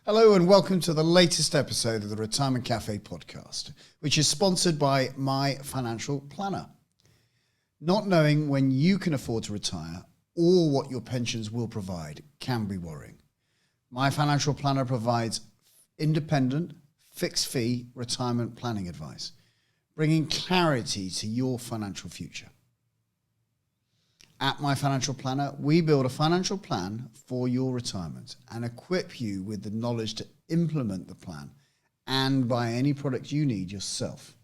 Hello and welcome to the latest episode of the Retirement Cafe podcast, which is sponsored by My Financial Planner. Not knowing when you can afford to retire or what your pensions will provide can be worrying. My Financial Planner provides independent, fixed-fee retirement planning advice, bringing clarity to your financial future. At My Financial Planner, we build a financial plan for your retirement and equip you with the knowledge to implement the plan and buy any products you need yourself.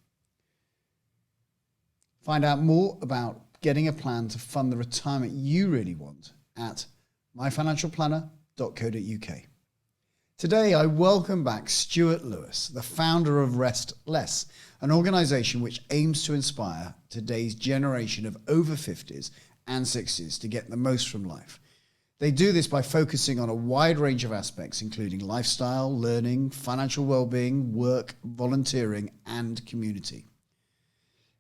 Find out more about getting a plan to fund the retirement you really want at myfinancialplanner.co.uk. Today, I welcome back Stuart Lewis, the founder of Rest Less, an organisation which aims to inspire today's generation of over 50s and 60s to get the most from life. They do this by focusing on a wide range of aspects, including lifestyle, learning, financial well-being, work, volunteering, and community.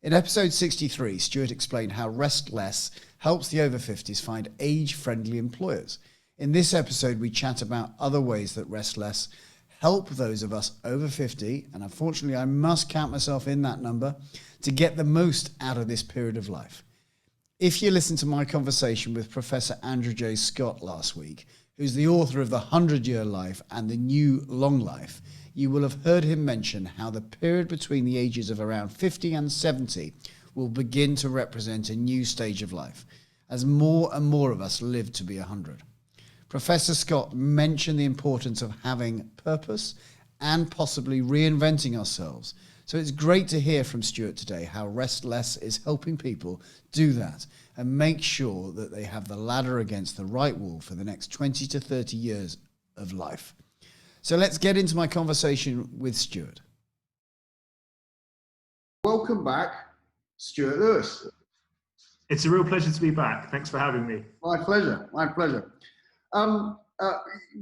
In episode 63, Stuart explained how Rest Less helps the over 50s find age-friendly employers. In this episode, we chat about other ways that Rest Less help those of us over 50, and unfortunately I must count myself in that number, to get the most out of this period of life. If you listened to my conversation with Professor Andrew J. Scott last week, who's the author of The 100-Year Life and The New Long Life, you will have heard him mention how the period between the ages of around 50 and 70 will begin to represent a new stage of life, as more and more of us live to be 100. Professor Scott mentioned the importance of having purpose and possibly reinventing ourselves. So it's great to hear from Stuart today how Rest Less is helping people do that and make sure that they have the ladder against the right wall for the next 20 to 30 years of life. So let's get into my conversation with Stuart. Welcome back, Stuart Lewis. It's a real pleasure to be back. Thanks for having me. My pleasure.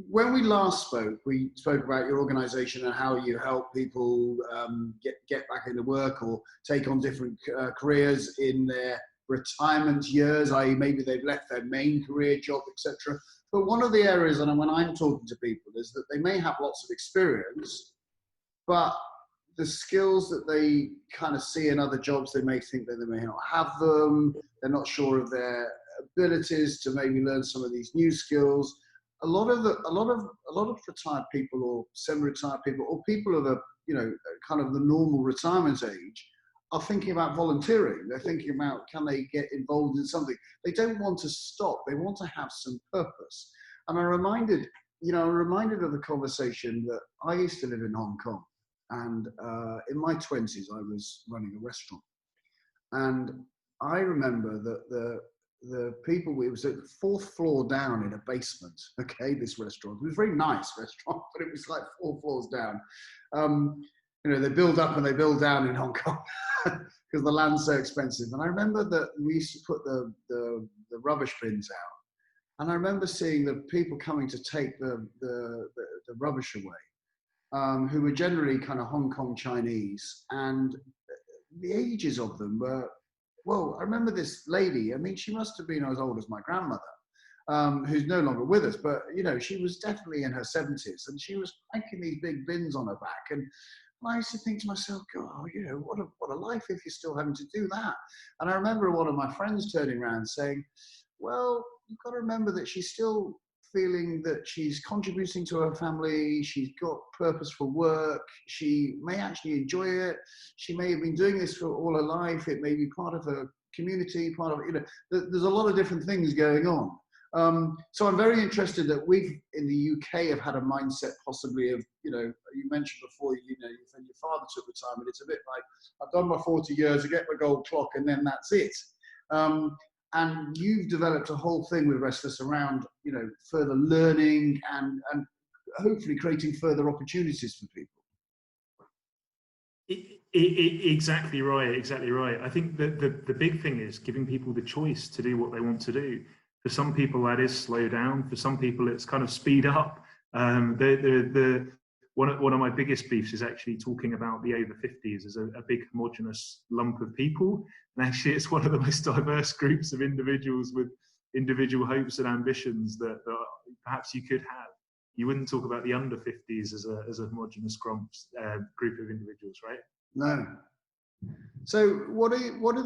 When we last spoke, we spoke about your organisation and how you help people get back into work or take on different careers in their retirement years, i.e. maybe they've left their main career job, etc. But one of the areas, and when I'm talking to people, is that they may have lots of experience, but the skills that they kind of see in other jobs, they may think that they may not have them. They're not sure of their abilities to maybe learn some of these new skills. A lot of retired people or semi-retired people or people of a kind of the normal retirement age are thinking about volunteering. They're thinking about, can they get involved in something? They don't want to stop. They want to have some purpose. And I'm reminded of the conversation that I used to live in Hong Kong, and in my 20s I was running a restaurant, and I remember that the people, it was at the 4th floor down in a basement, okay, this restaurant. It was a very nice restaurant, but it was like 4 floors down. They build up and they build down in Hong Kong because the land's so expensive. And I remember that we used to put the rubbish bins out. And I remember seeing the people coming to take the rubbish away, who were generally kind of Hong Kong Chinese. And the ages of them were, well, I remember this lady, I mean, she must have been as old as my grandmother, who's no longer with us, but, she was definitely in her 70s, and she was packing these big bins on her back. And I used to think to myself, God, what a life if you're still having to do that. And I remember one of my friends turning around saying, well, you've got to remember that she's still feeling that she's contributing to her family, she's got purposeful work, she may actually enjoy it, she may have been doing this for all her life, it may be part of her community, part of, there's a lot of different things going on. So I'm very interested that we've, in the UK, have had a mindset possibly of, you mentioned before, when your father took retirement, it's a bit like, I've done my 40 years, I get my gold clock, and then that's it. And you've developed a whole thing with Rest Less around, further learning and hopefully creating further opportunities for people. Exactly right. I think that the big thing is giving people the choice to do what they want to do. For some people, that is slow down. For some people, it's kind of speed up. One of my biggest beefs is actually talking about the over 50s as a big homogenous lump of people. And actually, it's one of the most diverse groups of individuals with individual hopes and ambitions that perhaps you could have. you wouldn't talk about the under 50s as a homogenous group of individuals, right? No. So what are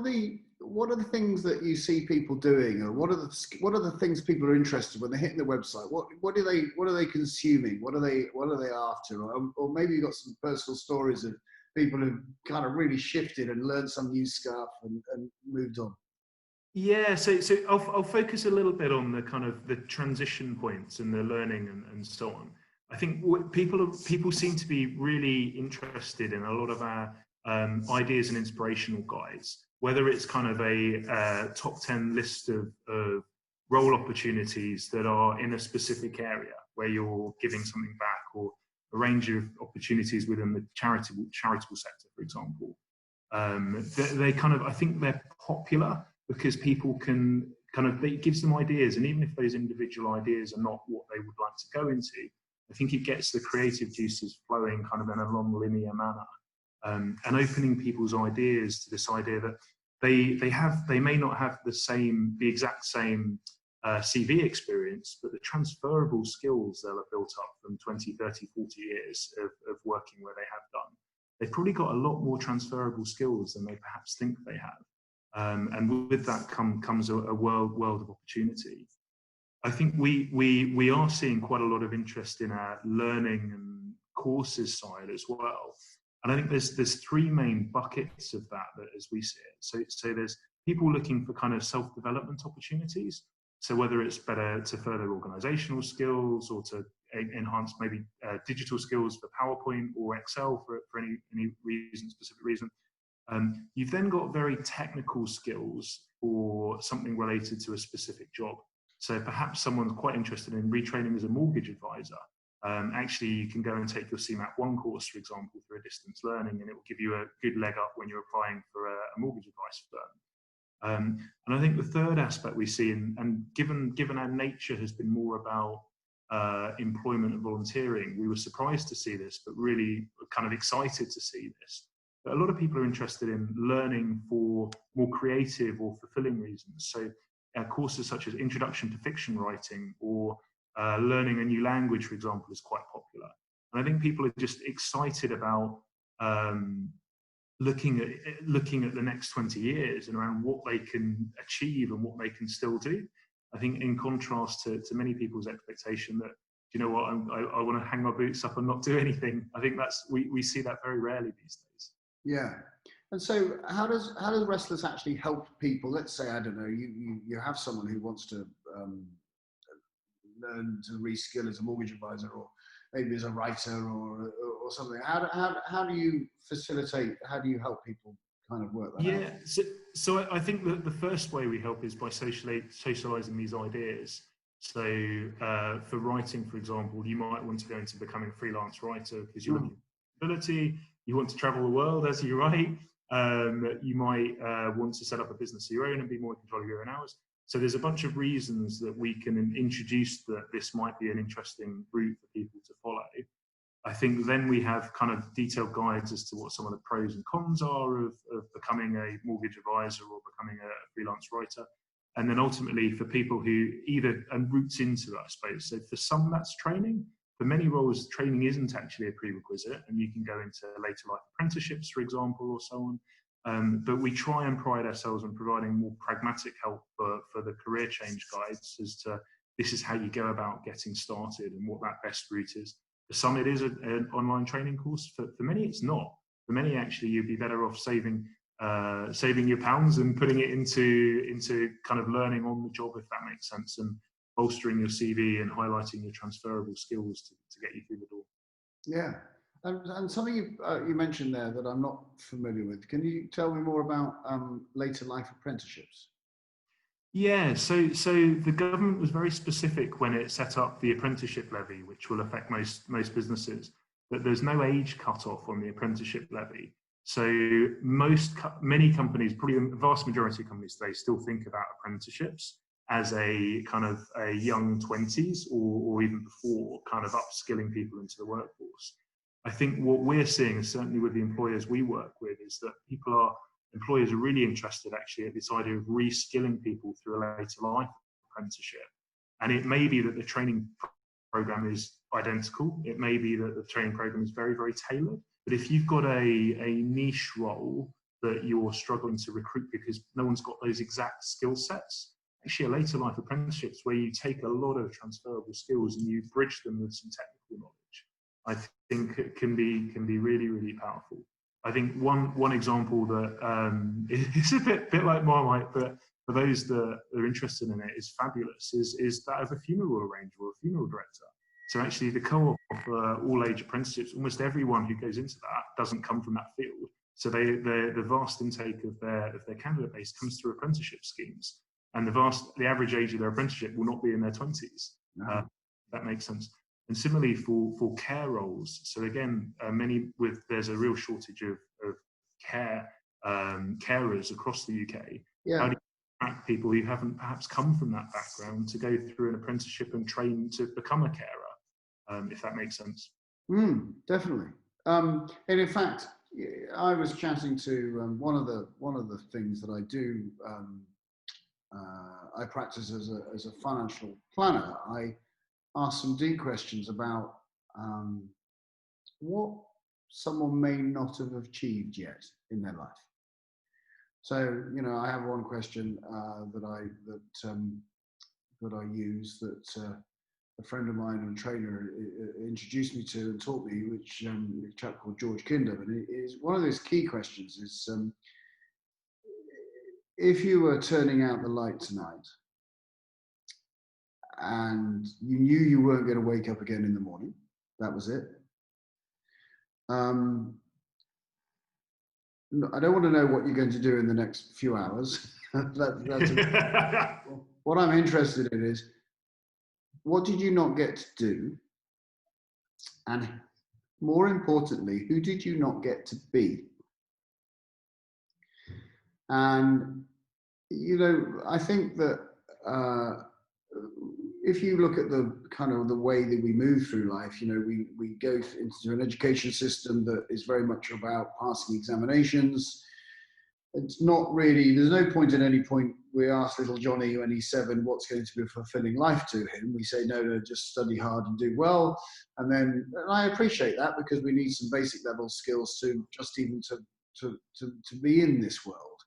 the things that you see people doing, or what are the things people are interested when they're hitting the website? What are they consuming? What are they after? Or maybe you've got some personal stories of people who've kind of really shifted and learned some new stuff and moved on. Yeah, so I'll focus a little bit on the kind of the transition points and the learning and so on. I think what people seem to be really interested in a lot of our ideas and inspirational guides, whether it's kind of a top 10 list of role opportunities that are in a specific area where you're giving something back, or a range of opportunities within the charitable sector, for example. They kind of, I think they're popular because people can it gives them ideas, and even if those individual ideas are not what they would like to go into, I think it gets the creative juices flowing kind of in a non-linear manner, and opening people's ideas to this idea that they may not have the exact same CV experience, but the transferable skills they'll have built up from 20, 30, 40 years of working where they have done, they've probably got a lot more transferable skills than they perhaps think they have. And with that comes a world of opportunity. I think we are seeing quite a lot of interest in our learning and courses side as well. And I think there's three main buckets of that as we see it. So there's people looking for kind of self-development opportunities. So whether it's better to further organizational skills, or to enhance maybe digital skills for PowerPoint or Excel for any specific reason. You've then got very technical skills for something related to a specific job. So perhaps someone's quite interested in retraining as a mortgage advisor. Actually, you can go and take your CMAP 1 course, for example, through a distance learning, and it will give you a good leg up when you're applying for a mortgage advice firm. And I think the third aspect we see, and given our nature has been more about employment and volunteering, we were surprised to see this, but really kind of excited to see this. But a lot of people are interested in learning for more creative or fulfilling reasons. So courses such as Introduction to Fiction Writing, or learning a new language, for example, is quite popular. And I think people are just excited about looking at the next 20 years and around what they can achieve and what they can still do. I think in contrast to many people's expectation that, you know what, I want to hang my boots up and not do anything. I think we see that very rarely these days. Yeah. And so how does Restless actually help people? Let's say, I don't know, you have someone who wants to learn to reskill as a mortgage advisor, or maybe as a writer or something. How do you facilitate, how do you help people kind of work that out? Yeah, so I think that the first way we help is by socializing these ideas. So for writing, for example, you might want to go into becoming a freelance writer because you're looking for ability. You want to travel the world as you write. You might want to set up a business of your own and be more in control of your own hours. So there's a bunch of reasons that we can introduce that this might be an interesting route for people to follow. I think then we have kind of detailed guides as to what some of the pros and cons are of becoming a mortgage advisor or becoming a freelance writer. And then ultimately for people who routes into that space. So for some that's training. For many roles, training isn't actually a prerequisite, and you can go into later life apprenticeships, for example, or so on. But we try and pride ourselves on providing more pragmatic help for the career change guides as to this is how you go about getting started and what that best route is. For some, it is an online training course. For many, it's not. For many, actually, you'd be better off saving your pounds and putting it into kind of learning on the job, if that makes sense, and bolstering your CV and highlighting your transferable skills to get you through the door. Yeah, and something you mentioned there that I'm not familiar with. Can you tell me more about later life apprenticeships? Yeah, so the government was very specific when it set up the apprenticeship levy, which will affect most businesses, that there's no age cut-off on the apprenticeship levy. So many companies, probably the vast majority of companies today, still think about apprenticeships as a kind of a young 20s or even before, kind of upskilling people into the workforce. I think what we're seeing, certainly with the employers we work with, is that employers are really interested actually at this idea of reskilling people through a later life apprenticeship. And it may be that the training program is identical. It may be that the training program is very, very tailored. But if you've got a niche role that you're struggling to recruit because no one's got those exact skill sets, actually a later life apprenticeships where you take a lot of transferable skills and you bridge them with some technical knowledge, I think it can be really, really powerful. I think one example that is a bit like Marmite, but for those that are interested in it is fabulous, is that of a funeral arranger or a funeral director. So actually the co-op offer all age apprenticeships. Almost everyone who goes into that doesn't come from that field. So the vast intake of their candidate base comes through apprenticeship schemes. And the average age of their apprenticeship will not be in their 20s. No. That makes sense. And similarly for care roles. So again, there's a real shortage of carers across the UK. Yeah. How do you attract people who haven't perhaps come from that background to go through an apprenticeship and train to become a carer? If that makes sense. Definitely. And in fact, I was chatting to one of the things that I do. I practice as a financial planner. I ask some deep questions about what someone may not have achieved yet in their life. So, I have one question that I use that a friend of mine and a trainer introduced me to and taught me, which a chap called George Kinder. And it is one of those key questions is, if you were turning out the light tonight and you knew you weren't going to wake up again in the morning, that was it. I don't want to know what you're going to do in the next few hours. What I'm interested in is, what did you not get to do? And more importantly, who did you not get to be? And, I think that if you look at the kind of the way that we move through life, we go into an education system that is very much about passing examinations. It's not really, there's no point at any point we ask little Johnny when he's 7 what's going to be a fulfilling life to him. We say, no, just study hard and do well. And I appreciate that, because we need some basic level skills to just even to be in this world.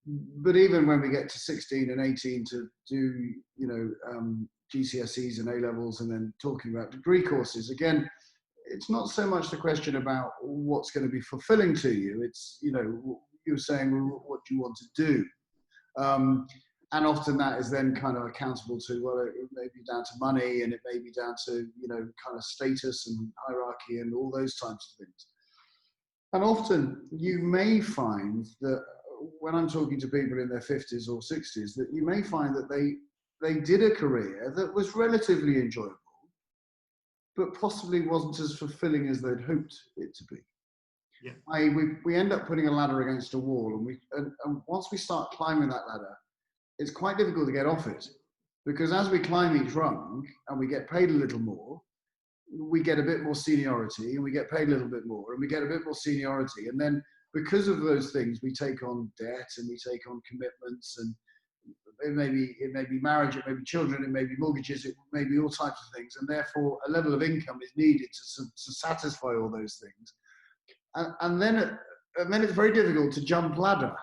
But even when we get to 16 and 18 to do, GCSEs and A-levels and then talking about degree courses, again, it's not so much the question about what's going to be fulfilling to you. It's, you're saying, well, what do you want to do? And often that is then kind of accountable to, well, it may be down to money, and it may be down to, kind of status and hierarchy and all those types of things. And often you may find that when I'm talking to people in their 50s or 60s, that you may find that they did a career that was relatively enjoyable, but possibly wasn't as fulfilling as they'd hoped it to be. Yeah. We end up putting a ladder against a wall, and once we start climbing that ladder, it's quite difficult to get off it, because as we climb each rung and we get paid a little more, we get a bit more seniority, and we get paid a little bit more, and we get a bit more seniority, and then because of those things, we take on debt, and we take on commitments, and it may be marriage, it may be children, it may be mortgages, it may be all types of things, and therefore a level of income is needed to satisfy all those things. And then it's very difficult to jump ladder,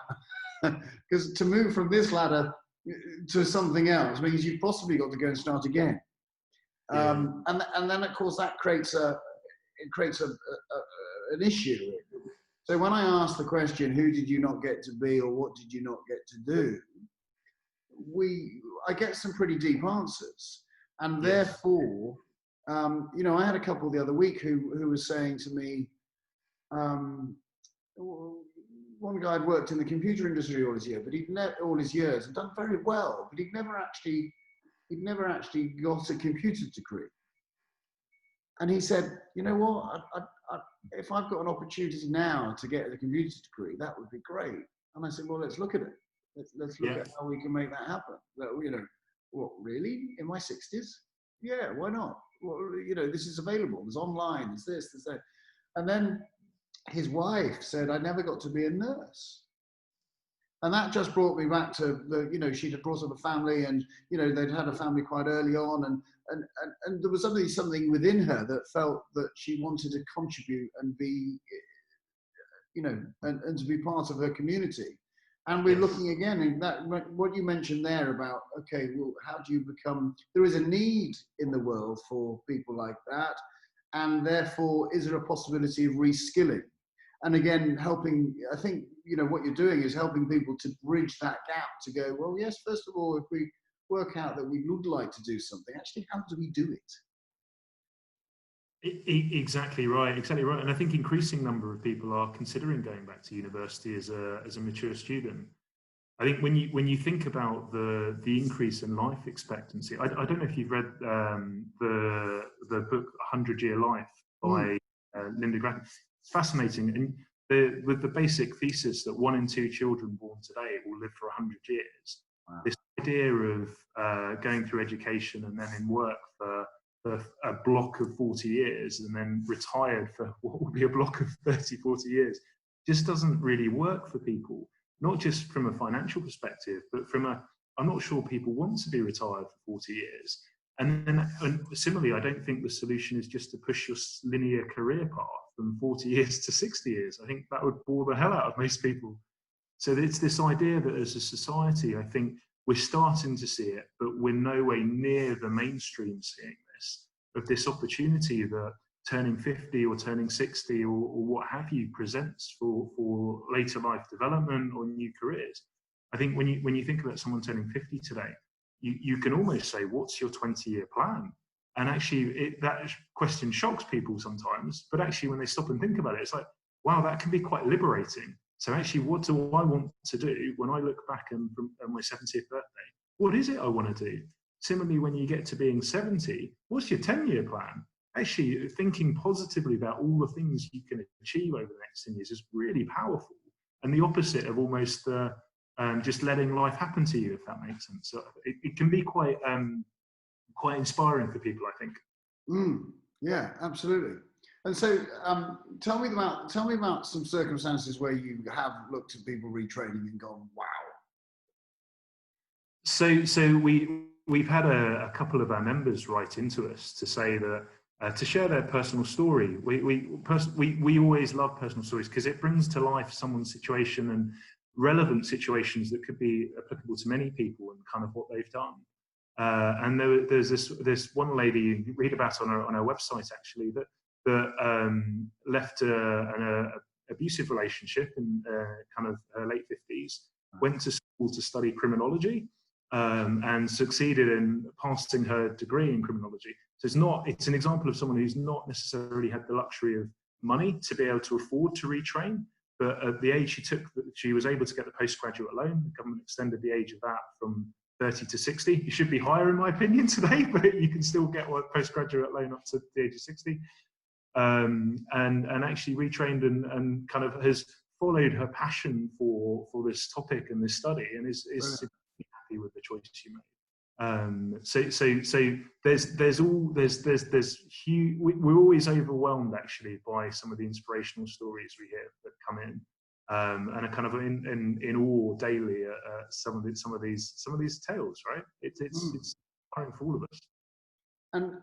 because to move from this ladder to something else means you've possibly got to go and start again. Yeah. And then of course that creates an issue. So when I ask the question, who did you not get to be, or what did you not get to do, I get some pretty deep answers. And therefore, I had a couple the other week who was saying to me, one guy had worked in the computer industry all his years and done very well, but he'd never actually got a computer degree. And he said, you know what, if I've got an opportunity now to get a computer degree, that would be great. And I said, well, let's look at it. Let's look at how we can make that happen. What, really? In my 60s? Yeah, why not? Well, this is available. There's online, there's this, there's that. And then his wife said, I never got to be a nurse. And that just brought me back to she'd brought up a family, and, they'd had a family quite early on, and there was something within her that felt that she wanted to contribute and be, and to be part of her community. And we're looking again in that, what you mentioned there about, okay, well, how do you become, there is a need in the world for people like that. And therefore, is there a possibility of reskilling? And again, helping, I think, what you're doing is helping people to bridge that gap to go, well, yes, first of all, if we work out that we would like to do something, actually, how do we do it? Exactly right. And I think increasing number of people are considering going back to university as a mature student. I think when you think about the increase in life expectancy, I don't know if you've read the book 100-Year Life by Linda Graham. It's fascinating, and with the basic thesis that 1 in 2 children born today will live for 100 years. Wow. This idea of going through education and then in work for a block of 40 years and then retired for what will be a block of 30, 40 years just doesn't really work for people. Not just from a financial perspective, but from I'm not sure people want to be retired for 40 years. And similarly, I don't think the solution is just to push your linear career path from 40 years to 60 years. I think that would bore the hell out of most people. So it's this idea that as a society, I think we're starting to see it, but we're nowhere near the mainstream seeing this, of this opportunity that turning 50 or turning 60 or what have you presents for later life development or new careers. I think when you think about someone turning 50 today, you can almost say, what's your 20-year plan? And actually that question shocks people sometimes, but actually when they stop and think about it, it's like, wow, that can be quite liberating. So actually, what do I want to do when I look back on my 70th birthday? What is it I want to do? Similarly, when you get to being 70, what's your 10-year plan? Actually, thinking positively about all the things you can achieve over the next 10 years is really powerful. And the opposite of almost just letting life happen to you, if that makes sense. So it can be quite inspiring for people, I think. Yeah, absolutely. And so, tell me about some circumstances where you have looked at people retraining and gone, wow. So we've had a couple of our members write into us to say that to share their personal story. We always love personal stories because it brings to life someone's situation and relevant situations that could be applicable to many people and kind of what they've done. And there's this one lady you read about on our website actually that left an abusive relationship in kind of her late 50s, went to school to study criminology, and succeeded in passing her degree in criminology. So it's an example of someone who's not necessarily had the luxury of money to be able to afford to retrain, but at the age she was able to get the postgraduate loan. The government extended the age of that from 30 to 60. It should be higher in my opinion today, but you can still get a postgraduate loan up to the age of 60. And actually retrained and kind of has followed her passion for this topic and this study, and is happy with the choice she made. So there's huge. We're always overwhelmed actually by some of the inspirational stories we hear that come in, and are kind of in awe daily at some of these tales. Right? It's inspiring for all of us. And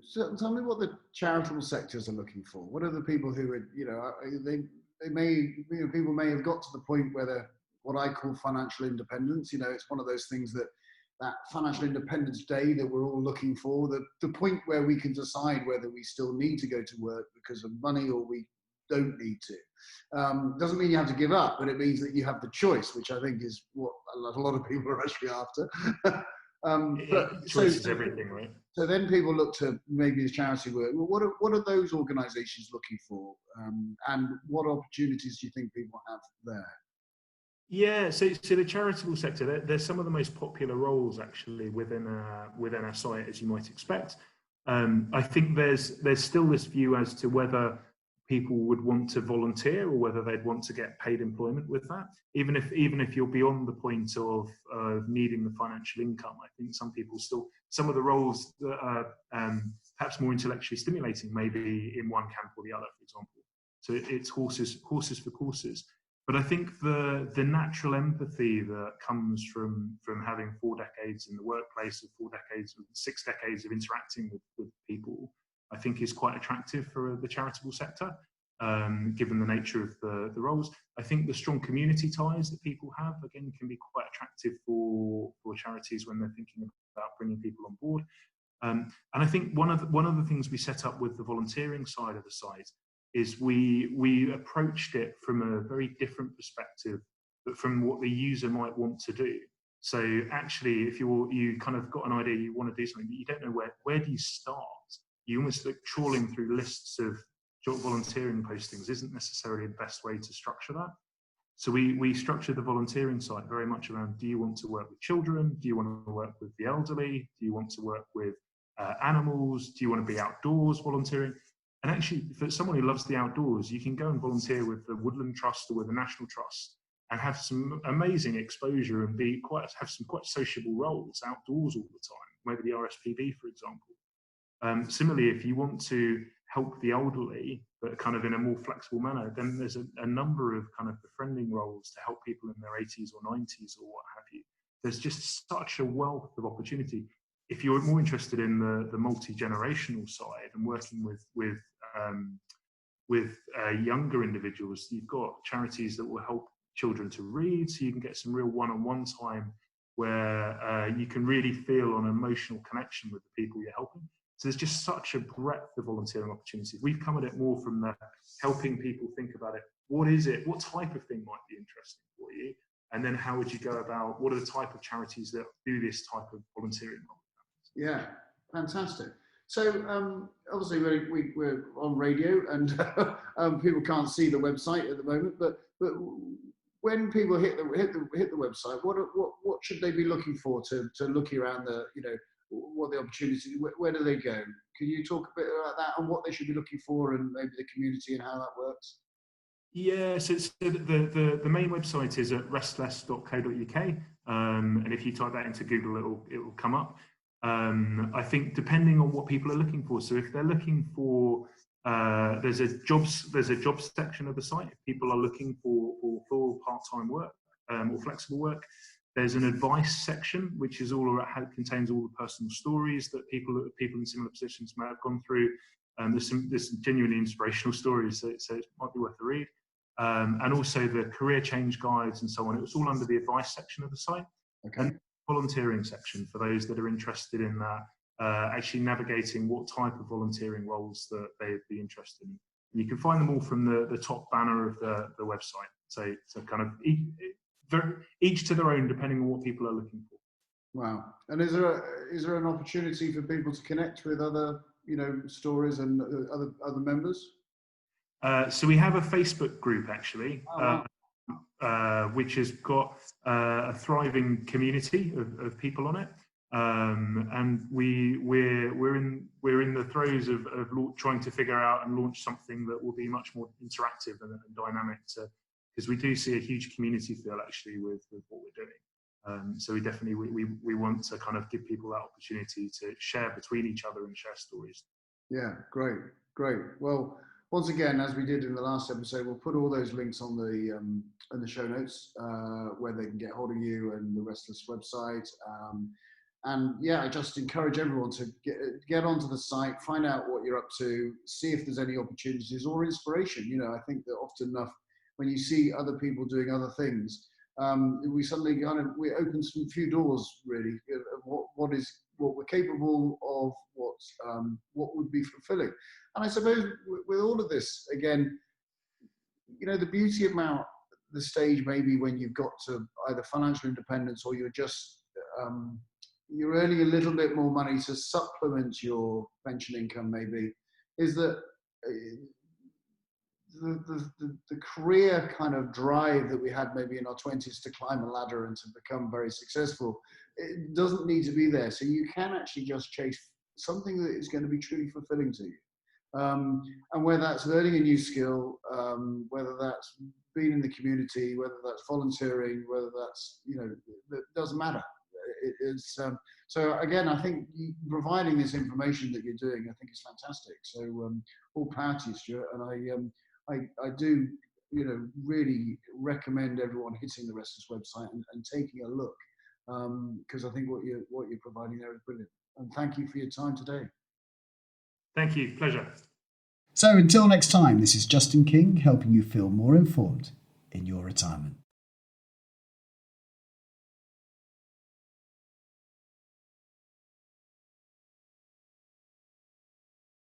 so tell me what the charitable sectors are looking for. What are the people who are, people may have got to the point where they're what I call financial independence. It's one of those things that financial independence day that we're all looking for, the point where we can decide whether we still need to go to work because of money or we don't need to. Doesn't mean you have to give up, but it means that you have the choice, which I think is what a lot of people are actually after. Choice is everything, right? So then people look to maybe the charity work. Well, what are those organisations looking for, and what opportunities do you think people have there? Yeah, so the charitable sector, they're some of the most popular roles actually within our site, as you might expect. I think there's still this view as to whether people would want to volunteer or whether they'd want to get paid employment with that. Even if you're beyond the point of needing the financial income, I think some of the roles that are perhaps more intellectually stimulating, maybe in one camp or the other, for example. So it's horses for courses. But I think the natural empathy that comes from having 4 decades in the workplace, or 6 decades of interacting with people, I think is quite attractive for the charitable sector, given the nature of the roles. I think the strong community ties that people have, again, can be quite attractive for charities when they're thinking about bringing people on board. And I think one of the things we set up with the volunteering side of the site is we approached it from a very different perspective, but from what the user might want to do. So actually, if you kind of got an idea, you want to do something, but you don't know where do you start? You almost like trawling through lists of job volunteering postings isn't necessarily the best way to structure that. So we structured the volunteering site very much around, do you want to work with children? Do you want to work with the elderly? Do you want to work with animals? Do you want to be outdoors volunteering? And actually, for someone who loves the outdoors, you can go and volunteer with the Woodland Trust or with the National Trust and have some amazing exposure and have some quite sociable roles outdoors all the time, maybe the RSPB, for example. Similarly, if you want to help the elderly, but kind of in a more flexible manner, then there's a number of kind of befriending roles to help people in their 80s or 90s or what have you. There's just such a wealth of opportunity. If you're more interested in the multi-generational side and working with younger individuals, you've got charities that will help children to read, so you can get some real one-on-one time where you can really feel an emotional connection with the people you're helping. So there's just such a breadth of volunteering opportunities. We've come at it more from the helping people think about it. What is it? What type of thing might be interesting for you? And then how would you go about, what are the type of charities that do this type of volunteering role? Yeah, fantastic. So obviously we're on radio and people can't see the website at the moment, but when people hit the website, what should they be looking for to look around the, what the opportunities, where do they go? Can you talk a bit about that and what they should be looking for and maybe the community and how that works? Yeah, so the main website is at restless.co.uk, and if you type that into Google, it will come up. I think depending on what people are looking for. So if they're looking for, there's a jobs section of the site. If people are looking for full part-time work or flexible work, there's an advice section which is all about, contains all the personal stories that people in similar positions may have gone through. There's some genuinely inspirational stories, so it might be worth a read. And also the career change guides and so on. It's all under the advice section of the site. Okay. And volunteering section for those that are interested in that, actually navigating what type of volunteering roles that they'd be interested in. And you can find them all from the top banner of the website. So kind of each to their own, depending on what people are looking for. Wow. And is there an opportunity for people to connect with other stories and other members? So we have a Facebook group actually. Oh, wow. Which has got a thriving community of people on it, and we're in the throes of trying to figure out and launch something that will be much more interactive and dynamic, because we do see a huge community feel actually with what we're doing. So we definitely we want to kind of give people that opportunity to share between each other and share stories. Yeah, great. Well, once again, as we did in the last episode, we'll put all those links on the show notes where they can get hold of you and the Restless website. And yeah, I just encourage everyone to get onto the site, find out what you're up to, see if there's any opportunities or inspiration. I think that often enough when you see other people doing other things, we suddenly we open some few doors really of what we're capable of, what would be fulfilling. And I suppose with all of this, again, the beauty about the stage maybe when you've got to either financial independence or you're just you're earning a little bit more money to supplement your pension income maybe, is that the career kind of drive that we had maybe in our 20s to climb a ladder and to become very successful, it doesn't need to be there. So you can actually just chase something that is going to be truly fulfilling to you. And whether that's learning a new skill, whether that's being in the community, whether that's volunteering, whether that's, it doesn't matter. So again, I think providing this information that you're doing, I think is fantastic. So all power to you, Stuart. And I do really recommend everyone hitting the Restless website and taking a look, because I think what you're providing there is brilliant. And thank you for your time today. Thank you. Pleasure. So until next time, this is Justin King helping you feel more informed in your retirement.